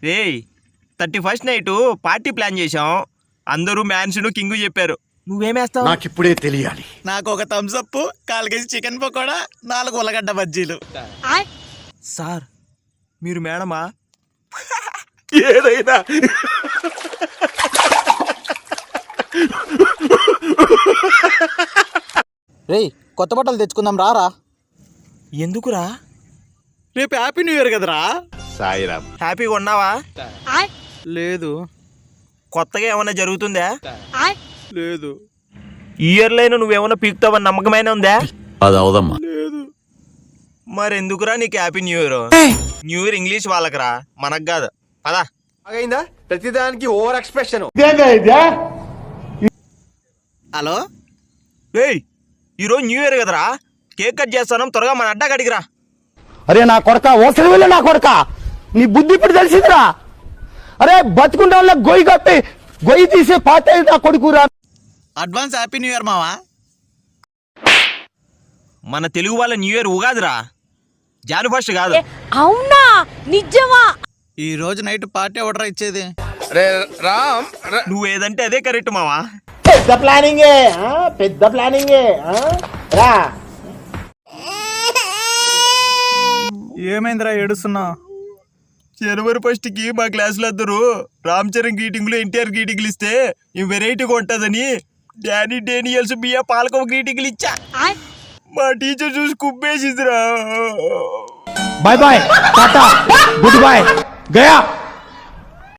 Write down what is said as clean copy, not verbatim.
రేయ్ 31st night party plan చేశాం. అందరూ మ్యాన్షన్ కింగ్ చెప్పారు. నువ్వేమేస్తావు? నాకిప్పుడే తెలియాలి. నాకు ఒక Thums Up, 4 KG chicken pakoda, 4 ఉల్లగడ్డ బజ్జీలు. సార్ మీరు మేడమా? ఏదైనా రేయ్ కొత్త బట్టలు తెచ్చుకుందాం రారా. ఎందుకురా? రేపు హ్యాపీ న్యూ ఇయర్ కదరా. సాయిరామ్. హ్యాపీగా ఉన్నావా? లేదు కొత్తగా ఏమన్నా జరుగుతుందా? లేదు ఈ ఇయర్ లైన్ నువ్వేమన్నా పీకుతావని నమ్మకమైన ఉందా? అది అవదమ్మా. లేదు. మరి ఎందుకురా నీకు happy new year? New year English వాళ్ళకరా, మనకు కాదు. పదా అయిందా? ప్రతిదానికి ఓవర్ ఎక్స్ప్రెషన్. హలో ఏయ్ ఈరోజు న్యూ ఇయర్ కదరా, కేక్ కట్ చేస్తాను, త్వరగా మన అడ్డా కడిగిరా. అరే నా కొడక, ఓసరి వెళ్ళి నా కొడక, నీ బుద్ధి ఇప్పుడు తెలిసిందిరా. అరే బతుకుంటా వాళ్ళ గొయ్యి కప్పి గొయ్యి తీసే పాత నా కొడుకురా. అడ్వాన్స్ హ్యాపీ న్యూ ఇయర్ మావా. మన తెలుగు వాళ్ళ న్యూ ఇయర్ ఉగాదిరా, జాను ఫస్ట్ కాదు. అవునా నిజమా? ఈ రోజు నైట్ పార్టీ ఆర్డర్ ఇచ్చేది. నువ్వు ఏదంటే అదే కరెక్ట్ మావా. పెద్ద ప్లానింగే, పెద్ద ప్లానింగే. రా ఏమైందిరా ఏడుస్తున్నా? జనవరి 1కి మా క్లాసులో అందరూ రామ్ చరణ్ గ్రీటింగ్లు, ఎన్టీఆర్ గ్రీటింగ్లు ఇస్తే ఈ వెరైటీగా ఉంటుందని డానీ డేనియల్స్ బియ్య పాలకం గ్రీటింగ్లు ఇచ్చా. మా టీచర్ చూసి కుబ్బేసిదిరా. Bye bye, tata, good boy, Gaya.